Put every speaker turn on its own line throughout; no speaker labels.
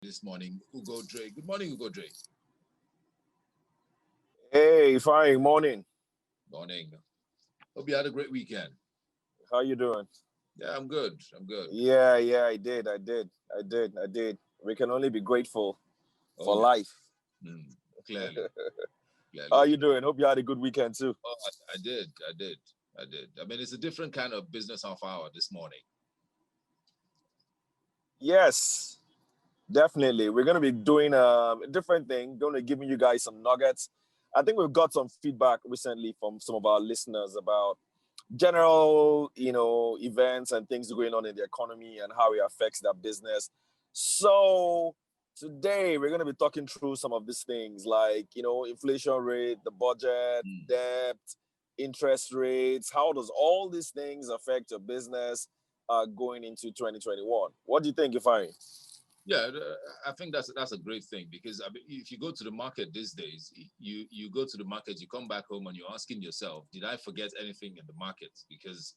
this morning, Ugodre. Good morning, Ugodre.
Hey, fine morning.
Morning. Hope you had a great weekend.
How you doing?
Yeah, I'm good. I'm good.
Yeah, I did. We can only be grateful
Oh
for
yes.
life.
Mm, clearly,
How
clearly.
you doing? Hope you had a good weekend too.
Oh, I did. I did. I did. I mean, it's a different kind of business half hour this morning.
Yes, definitely. We're gonna be doing a different thing. Going to giving you guys some nuggets. I think we've got some feedback recently from some of our listeners about general, events and things going on in the economy and how it affects their business. So today we're going to be talking through some of these things like, inflation rate, the budget,
Mm.
debt, interest rates. How does all these things affect your business going into 2021? What do you think, Ifeanyi?
Yeah, I think that's a great thing because I mean, if you go to the market these days, you go to the market, you come back home and you're asking yourself, did I forget anything in the market? Because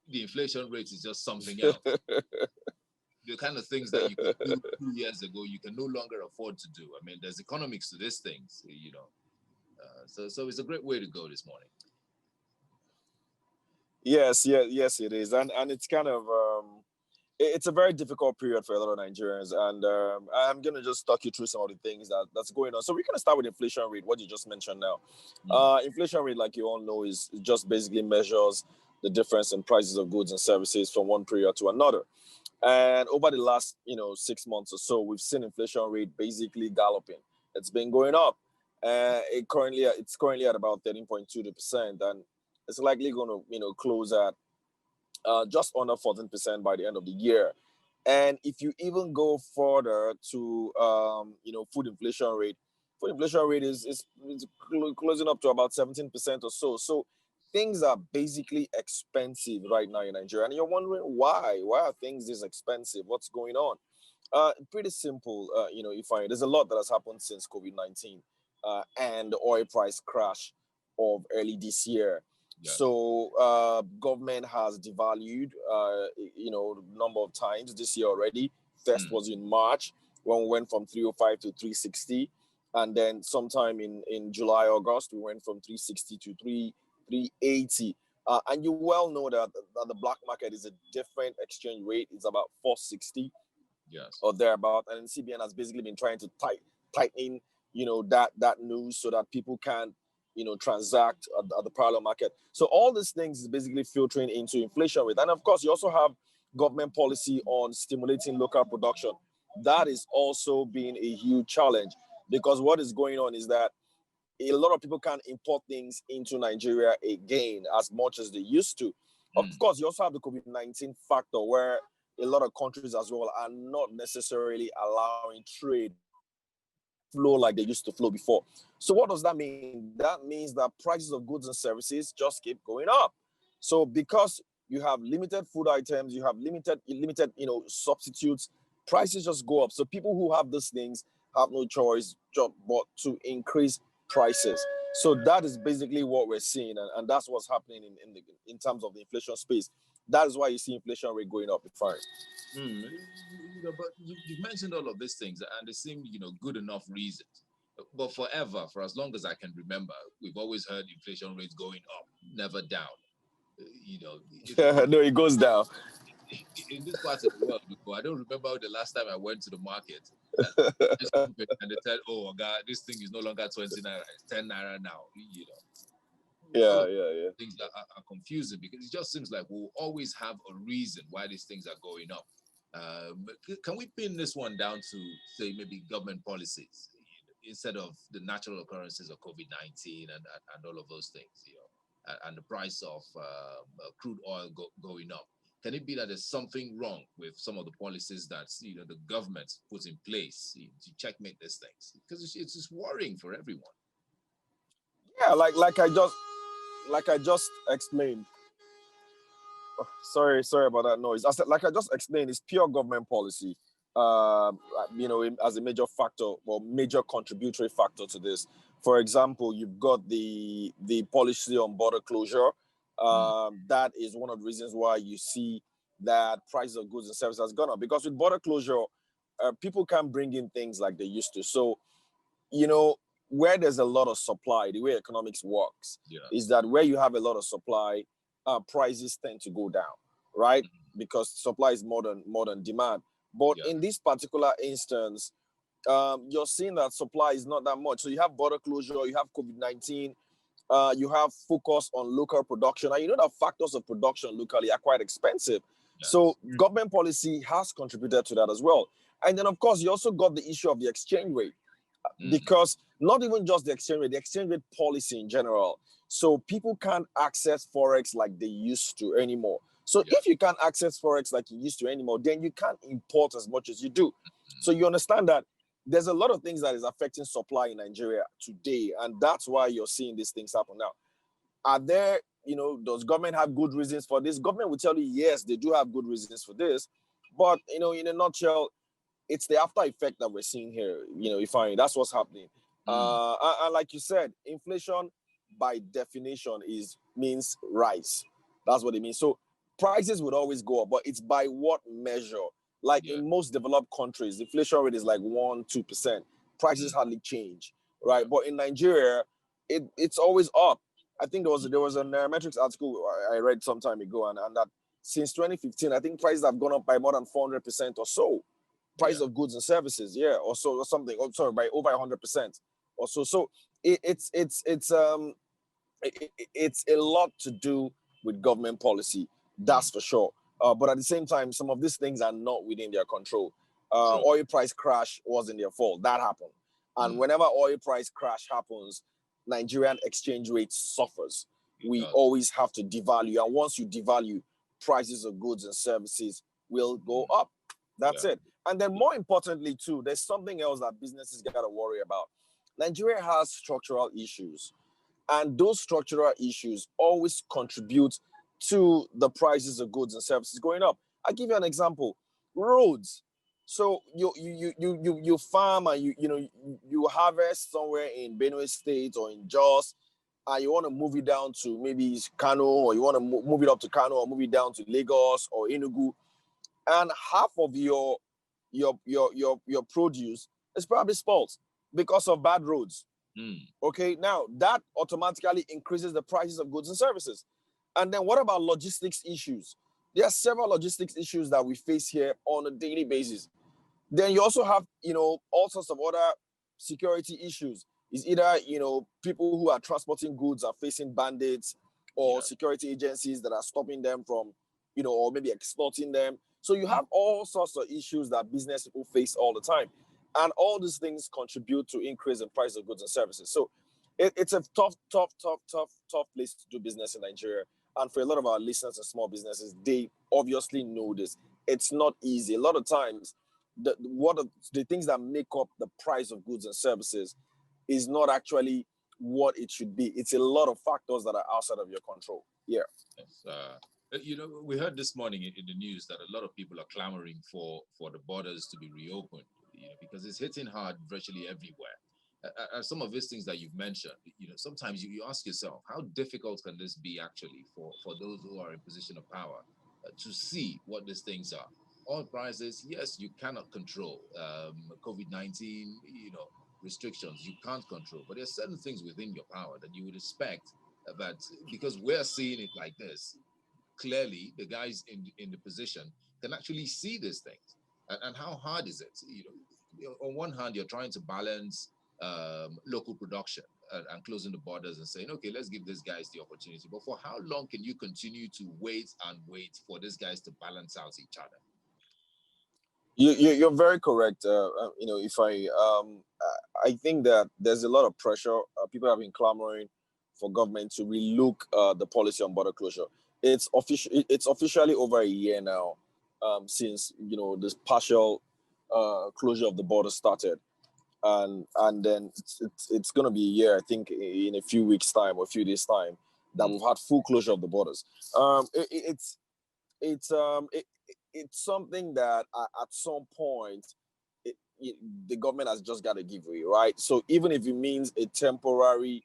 the inflation rate is just something else. The kind of things that you could do 2 years ago, you can no longer afford to do. I mean, there's economics to these things. So it's a great way to go this morning.
Yes, it is. And it's kind of it's a very difficult period for a lot of Nigerians, and I'm gonna just talk you through some of the things that's going on. So we're gonna start with inflation rate, what you just mentioned now.
Mm,
Inflation rate, like you all know, is just basically measures the difference in prices of goods and services from one period to another. And over the last 6 months or so, we've seen inflation rate basically galloping. It's been going up. It's currently at about 13.2%, and it's likely going to close at just under 14% by the end of the year. And if you even go further to food inflation rate is closing up to about 17% or so. So things are basically expensive right now in Nigeria, and you're wondering why? Why are things this expensive? What's going on? Pretty simple. You find there's a lot that has happened since COVID-19 and the oil price crash of early this year.
yes.
So government has devalued, number of times this year already. First
Mm,
was in March when we went from 305 to 360, and then sometime in July, August, we went from 360 to 380. And you well know that the black market is a different exchange rate. It's about 460
yes.
or thereabout, and CBN has basically been trying to tighten, that news so that people can, transact at the parallel market. So all these things is basically filtering into inflation rate, and of course, you also have government policy on stimulating local production. That is also being a huge challenge because what is going on is that a lot of people can't import things into Nigeria again as much as they used to. Of
Mm,
course, you also have the COVID-19 factor where a lot of countries as well are not necessarily allowing trade flow like they used to flow before. So what does that mean? That means that prices of goods and services just keep going up. So because you have limited food items, you have limited, substitutes, prices just go up. So people who have these things have no choice but to increase prices. So that is basically what we're seeing, and that's what's happening in terms of the inflation space. That is why you see inflation rate going up. Fine.
but you've mentioned all of these things, and they seem, good enough reasons. But forever, for as long as I can remember, we've always heard inflation rates going up, never down. If you come
No, it goes down.
in this part of the world before, I don't remember the last time I went to the market and and they said, "Oh, God, this thing is no longer 20 naira; it's 10 naira now." All
Yeah,
of
yeah, yeah.
things are confusing because it just seems like we'll always have a reason why these things are going up. But can we pin this one down to say maybe government policies instead of the natural occurrences of COVID-19 and all of those things, and the price of crude oil going up? Can it be that there's something wrong with some of the policies that the government puts in place to checkmate these things? Because it's just worrying for everyone.
Yeah, like I just explained. Sorry about that noise. I said, like I just explained, it's pure government policy. As a major factor or major contributory factor to this. For example, you've got the policy on border closure.
Mm,
That is one of the reasons why you see that prices of goods and services has gone up because with border closure, people can't bring in things like they used to. So, you know, where there's a lot of supply, the way economics works is that where you have a lot of supply, prices tend to go down, right? Because supply is more than demand. But in this particular instance, you're seeing that supply is not that much. So you have border closure, you have COVID-19, you have focus on local production, and you know that factors of production locally are quite expensive. So government policy has contributed to that as well. And then, of course, you also got the issue of the exchange rate, because not even just the exchange rate policy in general. So people can't access Forex like they used to anymore. So if you can't access Forex like you used to anymore, then you can't import as much as you do. So you understand that there's a lot of things that is affecting supply in Nigeria today. And that's why you're seeing these things happen now. Are there, does government have good reasons for this? Government will tell you, yes, they do have good reasons for this. But, in a nutshell, it's the after effect that we're seeing here. That's what's happening. And like you said, inflation by definition means rise. That's what it means. So prices would always go up, but it's by what measure? Like in most developed countries, the inflation rate is like 1-2%. Prices hardly change, right? But in Nigeria, it's always up. I think there was a Nairametrics article I read some time ago, and that since 2015, I think prices have gone up by more than 400% or so. Price of goods and services, or something. Oh, sorry, by over 100% or so. So it's a lot to do with government policy. That's for sure. But at the same time, some of these things are not within their control. Oil price crash wasn't their fault. That happened. And whenever oil price crash happens, Nigerian exchange rate suffers. We always have to devalue. And once you devalue, prices of goods and services will go up. That's it. And then more importantly, too, there's something else that businesses got to worry about. Nigeria has structural issues. And those structural issues always contribute to the prices of goods and services going up. I'll give you an example. Roads. So you farm and you harvest somewhere in Benue State or in Jos, and you want to move it down to maybe Kano, or you want to move it up to Kano, or move it down to Lagos or Enugu, and half of your produce is probably spoiled because of bad roads. Okay, now that automatically increases the prices of goods and services. And then what about logistics issues? There are several logistics issues that we face here on a daily basis. Then you also have, all sorts of other security issues. It's either, people who are transporting goods are facing bandits, or security agencies that are stopping them from, or maybe extorting them. So you have all sorts of issues that business people face all the time. And all these things contribute to increase in price of goods and services. So it's a tough place to do business in Nigeria. And for a lot of our listeners and small businesses, they obviously know this. It's not easy. A lot of times, the things that make up the price of goods and services is not actually what it should be. It's a lot of factors that are outside of your control. Yeah.
We heard this morning in the news that a lot of people are clamoring for the borders to be reopened, because it's hitting hard virtually everywhere. Some of these things that you've mentioned, sometimes you ask yourself, how difficult can this be actually for those who are in position of power to see what these things are? Oil prices, yes, you cannot control. COVID-19, restrictions you can't control, but there's certain things within your power that you would expect that, because we're seeing it like this, clearly the guys in the position can actually see these things. And how hard is it? On one hand, you're trying to balance local production and closing the borders and saying, okay, let's give these guys the opportunity. But for how long can you continue to wait for these guys to balance out each other?
You're very correct. If I think that there's a lot of pressure. People have been clamoring for government to relook the policy on border closure. It's officially over a year now since this partial closure of the border started, and then it's going to be a year, I think, in a few weeks' time or a few days' time, that we've had full closure of the borders. It's something that at some point the government has just got to give way, right? So even if it means a temporary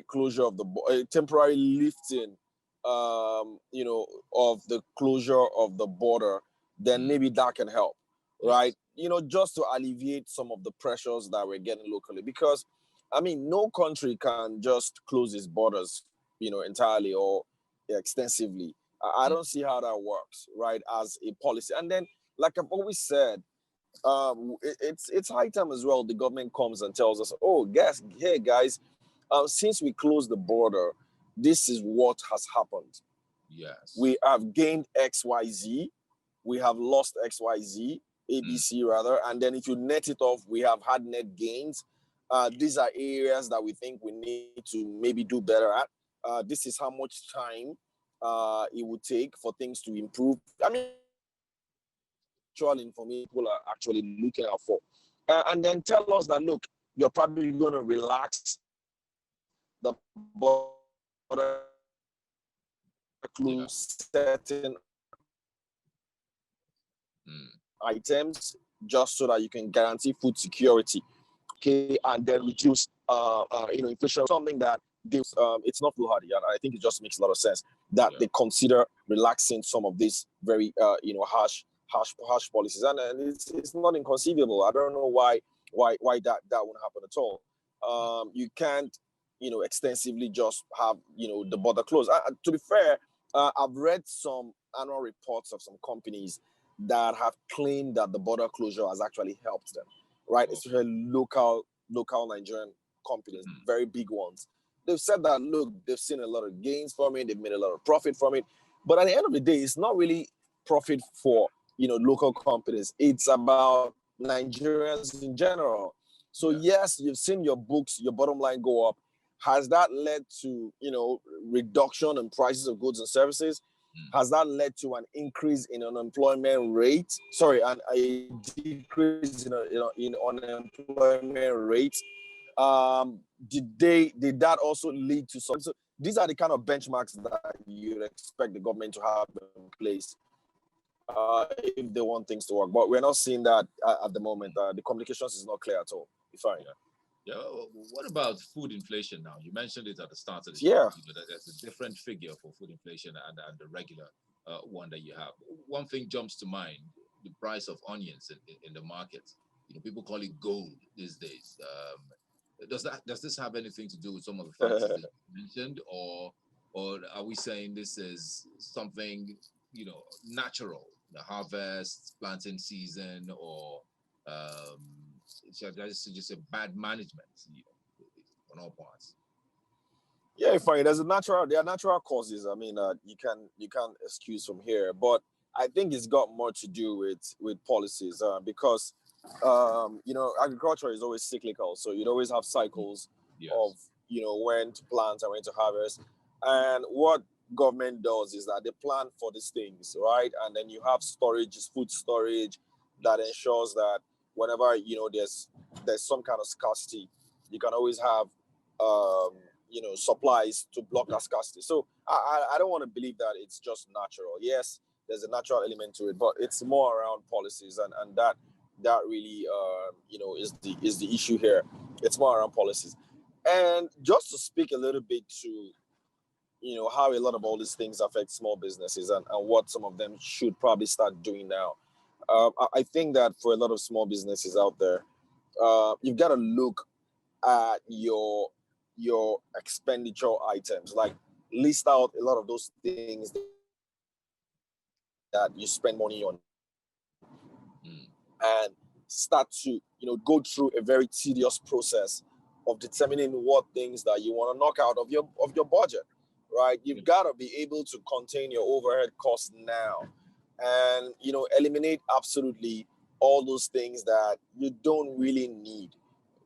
closure of a temporary lifting of the closure of the border, then maybe that can help, right? You know, just to alleviate some of the pressures that we're getting locally. Because, I mean, no country can just close its borders, you know, entirely or extensively. I don't see how that works, right, as a policy. And then, like I've always said, it's high time as well. The government comes and tells us, "Oh, hey guys, since we closed the border, this is what has happened.
Yes.
We have gained XYZ, we have lost XYZ, ABC rather, and then if you net it off, we have had net gains. These are areas that we think we need to maybe do better at. This is how much time it would take for things to improve." I mean, actual information people are actually looking out for. And then tell us that, look, you're probably going to relax the border, certain items just so that you can guarantee food security, okay, and then reduce inflation. Something that it's not foolhardy, and I think it just makes a lot of sense that they consider relaxing some of these very harsh policies, and it's not inconceivable. I don't know why that won't happen at all. You can't extensively just have the border closed. To be fair, I've read some annual reports of some companies that have claimed that the border closure has actually helped them, right? Especially local Nigerian companies, very big ones. They've said that, look, they've seen a lot of gains from it, they've made a lot of profit from it, but at the end of the day, it's not really profit for local companies. It's about Nigerians in general. So yes, you've seen your books, your bottom line go up. Has that led to reduction in prices of goods and services? Has that led to an increase in unemployment rate? Sorry, and a decrease in unemployment rate. Did that also lead to some? So these are the kind of benchmarks that you'd expect the government to have in place if they want things to work. But we're not seeing that at the moment. The communications is not clear at all. Fine.
Yeah. What about food inflation now? You mentioned it at the start of the
show.
There's a different figure for food inflation and the regular one that you have. One thing jumps to mind: the price of onions in the market. People call it gold these days. Does this have anything to do with some of the factors that you mentioned, or are we saying this is something natural, the harvest, planting season, or just a bad management on all parts?
Yeah, fine. There are natural causes. I mean, you can't excuse from here, but I think it's got more to do with policies because agriculture is always cyclical. So you'd always have cycles of when to plant and when to harvest. And what government does is that they plan for these things, right? And then you have food storage that ensures that whenever there's some kind of scarcity, you can always have supplies to block that scarcity. So I don't want to believe that it's just natural. Yes, there's a natural element to it, but it's more around policies, and that really is the issue here. It's more around policies. And just to speak a little bit to how a lot of all these things affect small businesses and what some of them should probably start doing now. I think that for a lot of small businesses out there, you've got to look at your expenditure items, like list out a lot of those things that you spend money on, and start to go through a very tedious process of determining what things that you want to knock out of your budget, right? You've got to be able to contain your overhead costs now, and eliminate absolutely all those things that you don't really need,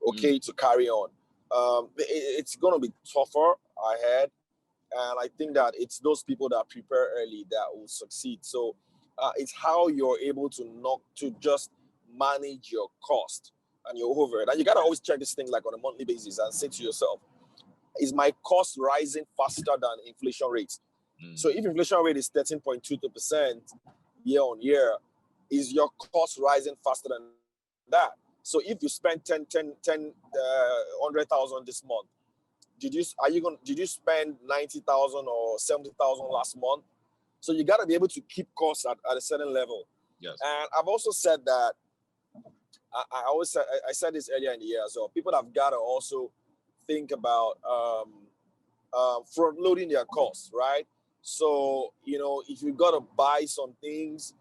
to carry on. It's going to be tougher ahead, and I think that it's those people that prepare early that will succeed. So it's how you're able to just manage your cost and your overhead. And you got to always check this thing like on a monthly basis and say to yourself, is my cost rising faster than inflation rates? So if inflation rate is 13.22% year on year, is your cost rising faster than that? So if you spend 100,000 this month, did you spend 90,000 or 70,000 last month? So you got to be able to keep costs at a certain level.
Yes.
And I've also said that I said this earlier in the year as well. People have got to also think about front loading their costs, right? So if you got to buy some things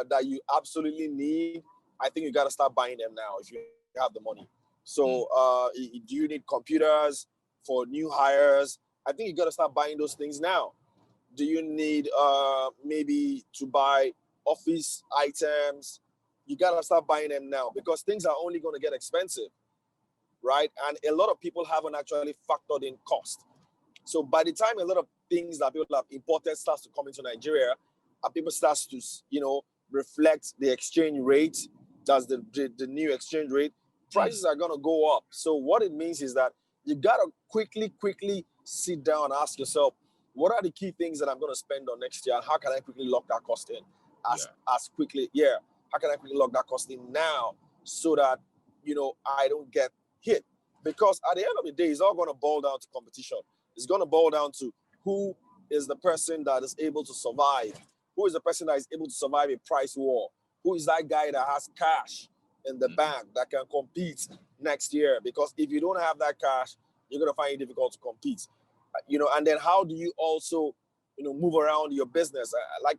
that you absolutely need, I think you got to start buying them now if you have the money. So do you need computers for new hires? I think you got to start buying those things now. Do you need maybe to buy office items? You got to start buying them now because things are only going to get expensive, right? And a lot of people haven't actually factored in cost. So by the time a lot of things that people have imported starts to come into Nigeria, and people starts to reflect the exchange rate, that's the new exchange rate, prices are going to go up. So what it means is that you got to quickly sit down and ask yourself, what are the key things that I'm going to spend on next year, and how can I quickly lock that cost in as quickly? How can I quickly lock that cost in now so that I don't get hit? Because at the end of the day, it's all going to boil down to competition. It's going to boil down to who is the person that is able to survive, who is the person that is able to survive a price war, who is that guy that has cash in the bank that can compete next year. Because if you don't have that cash, you're going to find it difficult to compete. And then how do you also move around your business? I've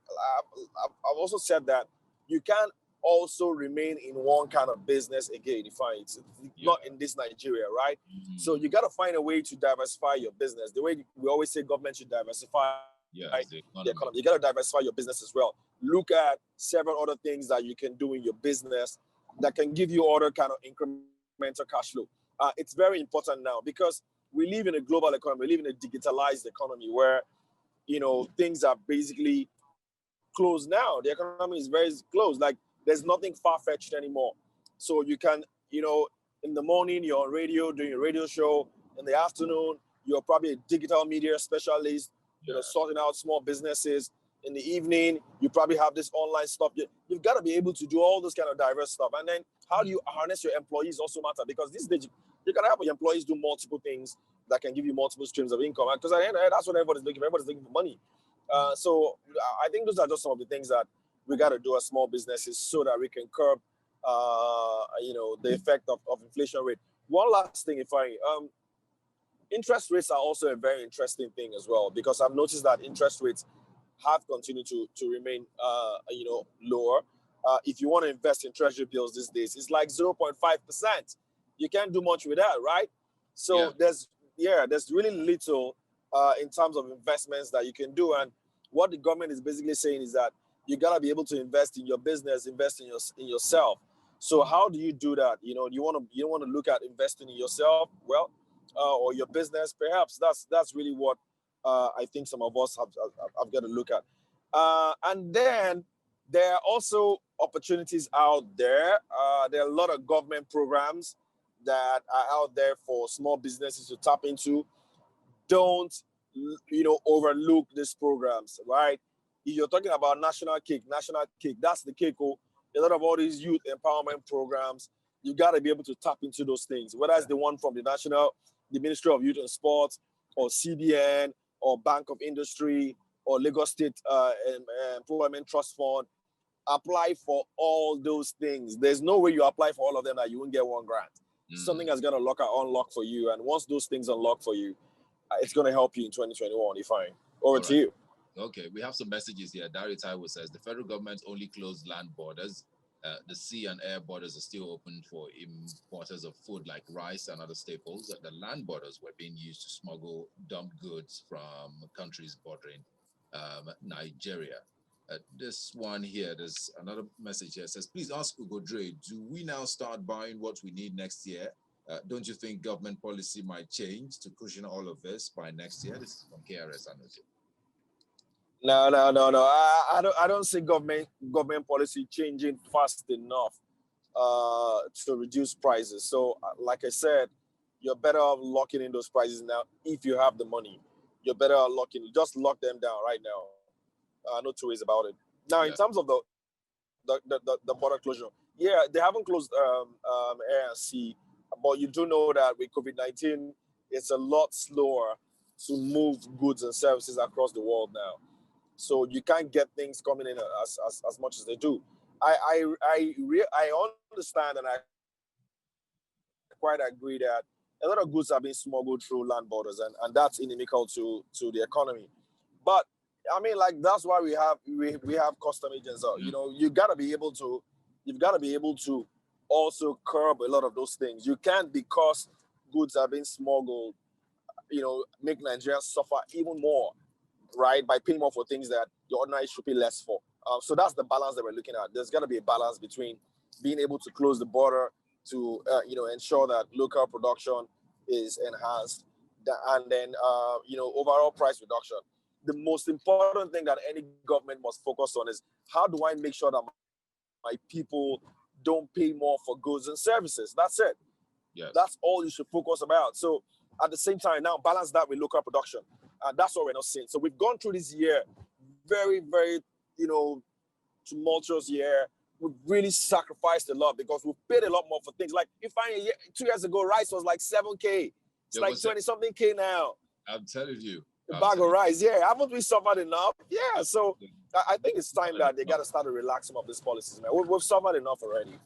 also said that you can't also remain in one kind of business again. It's not in this Nigeria, right? So you got to find a way to diversify your business. The way we always say government should diversify the economy. You got to diversify your business as well. Look at several other things that you can do in your business that can give you other kind of incremental cash flow. It's very important now because we live in a global economy. We live in a digitalized economy where things are basically closed now. The economy is very closed. Like there's nothing far-fetched anymore. So you can, in the morning you're on radio doing a radio show. In the afternoon, you're probably a digital media specialist, sorting out small businesses. In the evening, you probably have this online stuff. You've got to be able to do all this kind of diverse stuff. And then how do you harness your employees also matter? Because these days, you can have your employees do multiple things that can give you multiple streams of income. Because at the end of the day, that's what everybody's looking for. Everybody's looking for money. So I think those are just some of the things that we got to do as small businesses so that we can curb, the effect of inflation rate. One last thing, interest rates are also a very interesting thing as well, because I've noticed that interest rates have continued to remain, lower. If you want to invest in treasury bills these days, it's like 0.5%. You can't do much with that, right? So there's really little in terms of investments that you can do. And what the government is basically saying is that you gotta be able to invest in your business, invest in yourself. So how do you do that? You want to look at investing in yourself, or your business. Perhaps that's really what I think some of us have got to look at. And then there are also opportunities out there. There are a lot of government programs that are out there for small businesses to tap into. Don't overlook these programs, right? If you're talking about national cake, that's the cake. A lot of all these youth empowerment programs, you got to be able to tap into those things, whether it's the one from the Ministry of Youth and Sports, or CBN, or Bank of Industry, or Lagos State Employment Trust Fund. Apply for all those things. There's no way you apply for all of them that you won't get one grant. Something has got to unlock for you. And once those things unlock for you, it's going to help you in 2021. Over to you.
Okay, we have some messages here. Dari Taiwo says the federal government only closed land borders. The sea and air borders are still open for importers of food like rice and other staples. The land borders were being used to smuggle dumped goods from countries bordering Nigeria. This one here, there's another message here. It says, please ask Ugodre, do we now start buying what we need next year? Don't you think government policy might change to cushion all of this by next year? This is from KRS Anusi.
No. I don't see government policy changing fast enough to reduce prices. So, like I said, you're better off locking in those prices now. If you have the money, you're better off just lock them down right now. No two ways about it. Now, in terms of the border closure, they haven't closed air and sea, but you do know that with COVID-19, it's a lot slower to move goods and services across the world now. So you can't get things coming in as much as they do. I understand, and I quite agree that a lot of goods are being smuggled through land borders, and that's inimical to the economy. But I mean, like, that's why we have custom agents. You've got to be able to also curb a lot of those things. You can't, because goods are being smuggled, make Nigerians suffer even more, right? By paying more for things that the ordinary should pay less for. So that's the balance that we're looking at. There's got to be a balance between being able to close the border to ensure that local production is enhanced, and then overall price reduction. The most important thing that any government must focus on is, how do I make sure that my people don't pay more for goods and services? That's it.
Yes.
That's all you should focus about. So at the same time, now balance that with local production. And that's what we're not seeing. So we've gone through this year, very, very, tumultuous year. We've really sacrificed a lot because we've paid a lot more for things. Like, if 2 years ago, rice was like 7K. It's like 20 something K now.
I'm telling you.
A bag of rice, yeah. Haven't we suffered enough? Yeah. So I think it's time that they got to start to relax some of these policies, man. We've suffered enough already.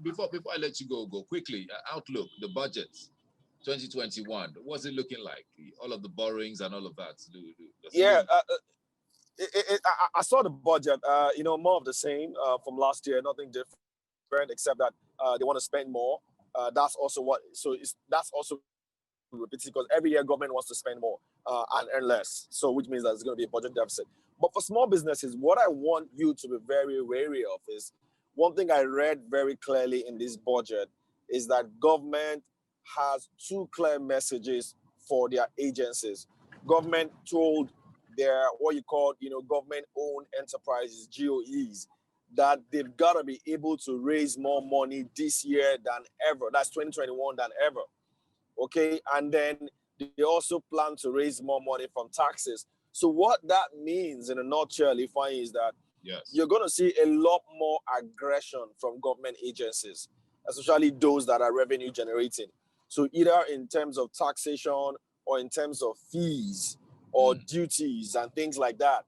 Before I let you go quickly, outlook, the budget, 2021, what's it looking like? All of the borrowings and all of that.
Yeah, I saw the budget. More of the same from last year. Nothing different, except that they want to spend more. That's also repeated, because every year government wants to spend more and earn less. So which means that there's going to be a budget deficit. But for small businesses, what I want you to be very wary of is, one thing I read very clearly in this budget is that government has two clear messages for their agencies. Government told their, what you call, government-owned enterprises, GOEs, that they've got to be able to raise more money this year than ever. That's 2021 than ever. Okay, and then they also plan to raise more money from taxes. So what that means in a nutshell, Ifeanyi, is that you're going to see a lot more aggression from government agencies, especially those that are revenue generating. So either in terms of taxation or in terms of fees or duties and things like that,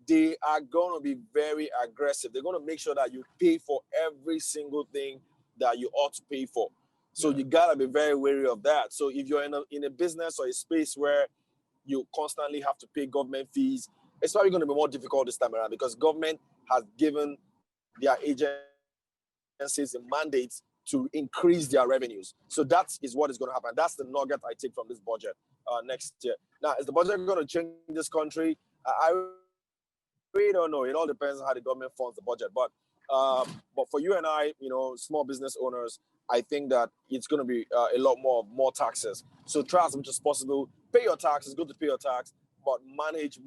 they are going to be very aggressive. They're going to make sure that you pay for every single thing that you ought to pay for. So you gotta be very wary of that. So if you're in a business or a space where you constantly have to pay government fees, it's probably going to be more difficult this time around, because government has given their agencies a mandate to increase their revenues. So that is what is going to happen. That's the nugget I take from this budget next year. Now, is the budget going to change this country? I really don't know. It all depends on how the government funds the budget. But for you and I, small business owners, I think that it's going to be a lot more taxes. So try as much as possible, pay your taxes, go to pay your tax, but manage,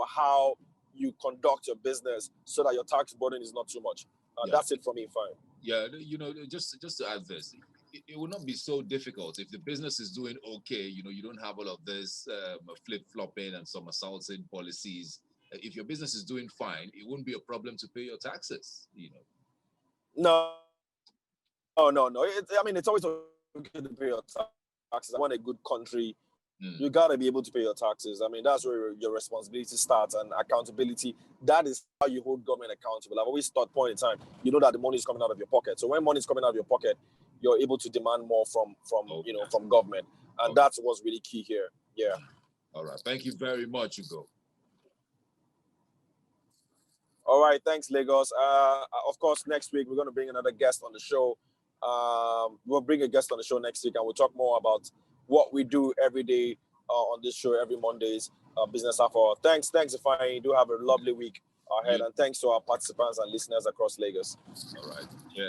how you conduct your business so that your tax burden is not too much. That's it for me, fine.
Yeah, just to add this, it will not be so difficult if the business is doing okay. You don't have all of this flip-flopping and somersaulting policies. If your business is doing fine, it wouldn't be a problem to pay your taxes.
No. It's always okay to pay your taxes. I want a good country. You got to be able to pay your taxes. I mean, that's where your responsibility starts, and accountability. That is how you hold government accountable. I've always thought, point in time, you know that the money is coming out of your pocket. So when money is coming out of your pocket, you're able to demand more from government, and that's what's really key here. Yeah.
All right. Thank you very much, Ugo.
All right. Thanks, Lagos. Of course, next week we're going to bring another guest on the show. We'll bring a guest on the show next week, and we'll talk more about what we do every day on this show, every Mondays, Business Half Hour. Thanks, Ifeanyi. Do have a lovely week ahead, and thanks to our participants and listeners across Lagos.
All right. Yeah.